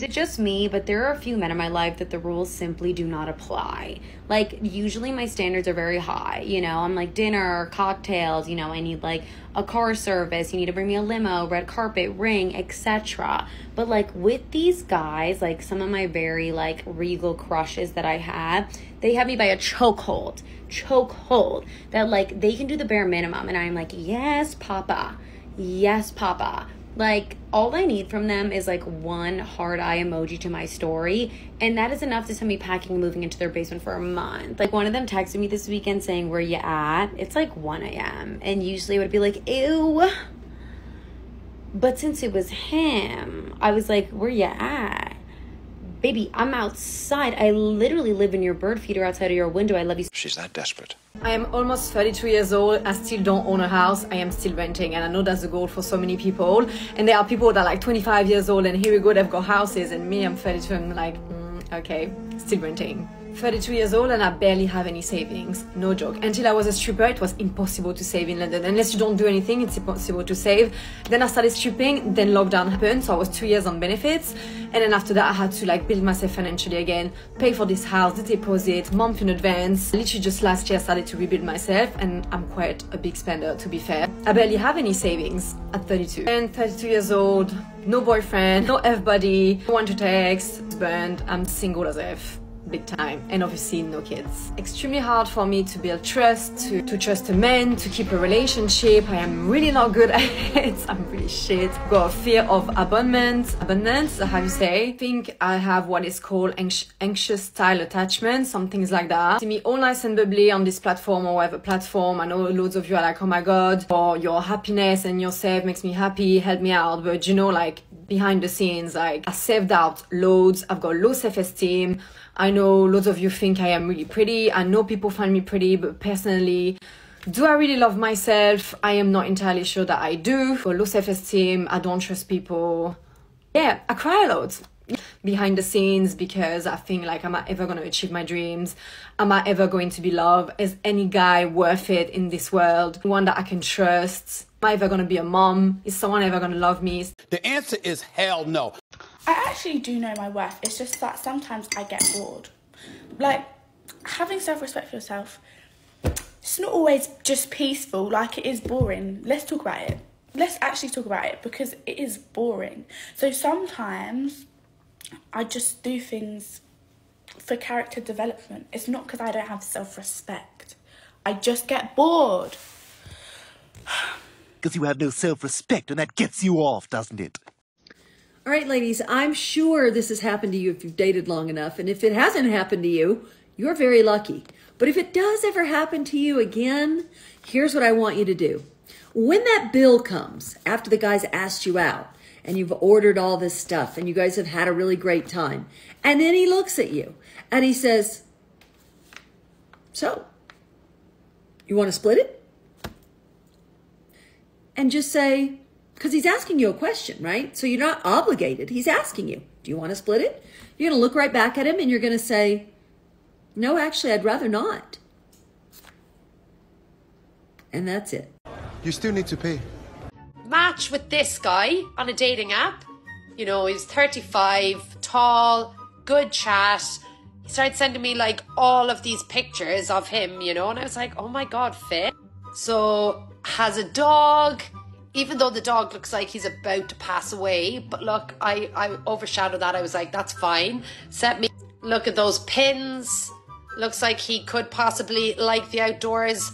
is it just me, but there are a few men in my life that the rules simply do not apply. Like, usually my standards are very high, you know, I'm like dinner, cocktails, you know, I need like a car service, you need to bring me a limo, red carpet, ring, etc. But like with these guys, like some of my very like regal crushes that I have, they have me by a chokehold that like they can do the bare minimum, and I'm like, yes papa, yes papa. Like, all I need from them is like one heart eye emoji to my story, and that is enough to send me packing and moving into their basement for a month. Like, one of them texted me this weekend saying, where you at? It's like 1 a.m. and usually it would be like, ew. But since it was him, I was like, where you at? Baby, I'm outside. I literally live in your bird feeder outside of your window. I love you. She's that desperate. I am almost 32 years old. I still don't own a house. I am still renting, and I know that's the goal for so many people. And there are people that are like 25 years old, and here we go, they've got houses, and me, I'm 32, I'm like, okay, still renting. 32 years old, and I barely have any savings. No joke. Until I was a stripper, it was impossible to save in London. Unless you don't do anything, it's impossible to save. Then I started stripping, then lockdown happened, so I was 2 years on benefits. And then after that, I had to like build myself financially again, pay for this house, the deposit, month in advance. Literally just last year I started to rebuild myself, and I'm quite a big spender, to be fair. I barely have any savings at 32. And 32 years old, no boyfriend, no F-buddy, no one to text, husband, I'm single as F. Big time, and obviously no kids. Extremely hard for me to build trust, to trust a man, to keep a relationship. I am really not good at it. I'm really shit. Got a fear of abandonment, how you say. I think I have what is called anxious style attachment, some things like that. See me all nice and bubbly on this platform or whatever platform. I know loads of you are like, oh my god, or your happiness and yourself makes me happy, help me out. But you know, like behind the scenes, like I self-doubt loads. I've got low self-esteem. I know loads of you think I am really pretty. I know people find me pretty, but personally, do I really love myself? I am not entirely sure that I do. For low self-esteem, I don't trust people. Yeah, I cry a lot behind the scenes because I think like, am I ever going to achieve my dreams? Am I ever going to be loved? Is any guy worth it in this world? One that I can trust? Am I ever going to be a mom? Is someone ever going to love me? The answer is hell no. I actually do know my worth. It's just that sometimes I get bored. Like, having self-respect for yourself, it's not always just peaceful. Like, it is boring. Let's talk about it. Let's actually talk about it, because it is boring. So sometimes I just do things for character development. It's not because I don't have self-respect. I just get bored. Because you have no self-respect, and that gets you off, doesn't it? All right, ladies, I'm sure this has happened to you if you've dated long enough. And if it hasn't happened to you, you're very lucky. But if it does ever happen to you again, here's what I want you to do. When that bill comes, after the guy's asked you out, and you've ordered all this stuff, and you guys have had a really great time, and then he looks at you, and he says, so, you want to split it? And just say, because he's asking you a question, right? So you're not obligated. He's asking you, do you want to split it? You're going to look right back at him and you're going to say, no, actually, I'd rather not. And that's it. You still need to pay. Match with this guy on a dating app. You know, he's 35, tall, good chat. He started sending me like all of these pictures of him, you know, and I was like, oh my God, fit. So, has a dog. Even though the dog looks like he's about to pass away, but look, I overshadowed that. I was like, that's fine. Set me, look at those pins. Looks like he could possibly like the outdoors.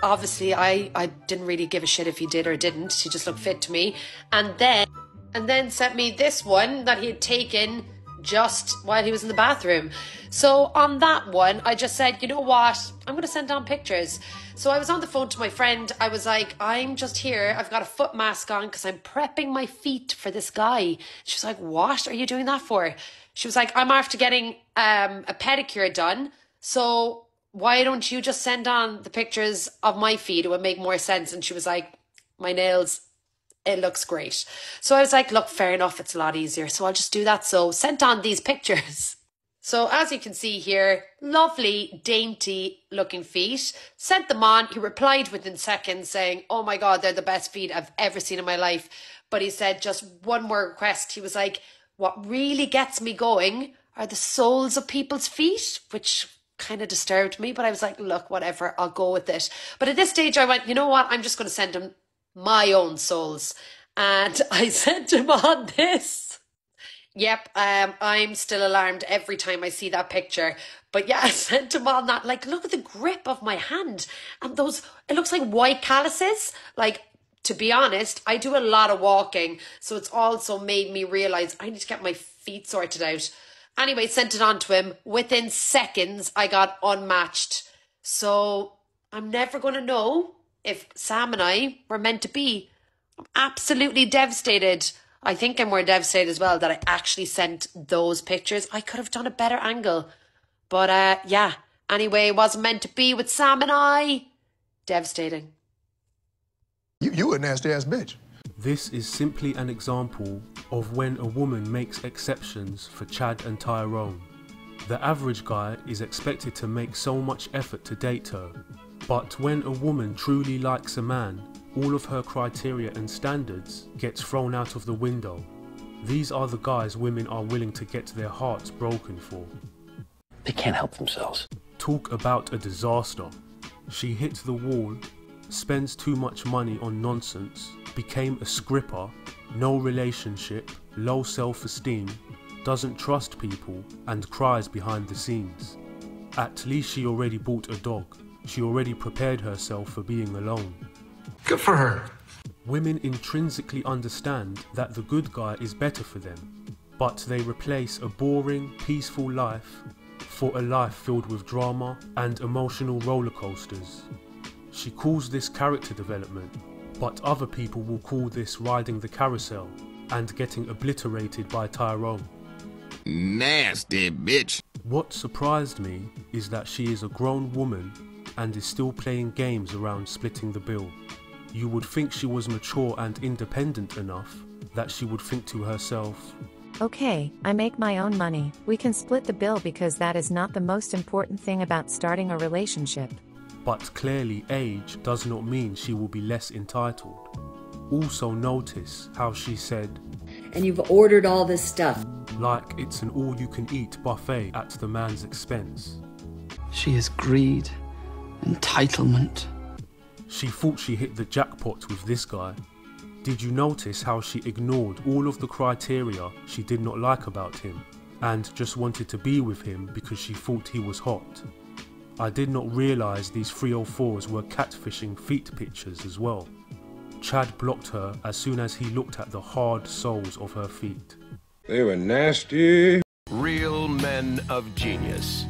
Obviously, I didn't really give a shit if he did or didn't. He just looked fit to me. And then sent me this one that he had taken just while he was in the bathroom. So on that one, I just said, you know what? I'm going to send down pictures. So I was on the phone to my friend. I was like, I'm just here. I've got a foot mask on because I'm prepping my feet for this guy. She was like, what are you doing that for? She was like, I'm after getting a pedicure done. So why don't you just send on the pictures of my feet? It would make more sense. And she was like, my nails, it looks great. So I was like, look, fair enough. It's a lot easier. So I'll just do that. So sent on these pictures. So as you can see here, lovely, dainty looking feet. Sent them on. He replied within seconds saying, oh my God, they're the best feet I've ever seen in my life. But he said just one more request. He was like, what really gets me going are the soles of people's feet, which kind of disturbed me, but I was like, look, whatever, I'll go with it. But at this stage I went, you know what, I'm just going to send him my own soles. And I sent him on this. Yep, I'm still alarmed every time I see that picture. But yeah, I sent him on that. Like, look at the grip of my hand. And those, it looks like white calluses. Like, to be honest, I do a lot of walking. So it's also made me realise I need to get my feet sorted out. Anyway, sent it on to him. Within seconds, I got unmatched. So I'm never going to know if Sam and I were meant to be. I'm absolutely devastated. I think I'm more devastated as well that I actually sent those pictures. I could have done a better angle. But yeah, anyway, it wasn't meant to be with Sam and I. Devastating. You a nasty ass bitch. This is simply an example of when a woman makes exceptions for Chad and Tyrone. The average guy is expected to make so much effort to date her. But when a woman truly likes a man, all of her criteria and standards gets thrown out of the window. These are the guys women are willing to get their hearts broken for. They can't help themselves. Talk about a disaster. She hit the wall, spends too much money on nonsense, became a scripper, no relationship, low self-esteem, doesn't trust people, and cries behind the scenes. At least she already bought a dog. She already prepared herself for being alone. Good for her. Women intrinsically understand that the good guy is better for them, but they replace a boring, peaceful life for a life filled with drama and emotional roller coasters. She calls this character development, but other people will call this riding the carousel and getting obliterated by Tyrone. Nasty bitch. What surprised me is that she is a grown woman and is still playing games around splitting the bill. You would think she was mature and independent enough that she would think to herself, okay, I make my own money. We can split the bill because that is not the most important thing about starting a relationship. But clearly age does not mean she will be less entitled. Also notice how she said, and you've ordered all this stuff. Like it's an all-you-can-eat buffet at the man's expense. She is greed, entitlement. She thought she hit the jackpot with this guy. Did you notice how she ignored all of the criteria she did not like about him and just wanted to be with him because she thought he was hot? I did not realise these 304s were catfishing feet pictures as well. Chad blocked her as soon as he looked at the hard soles of her feet. They were nasty. Real men of genius.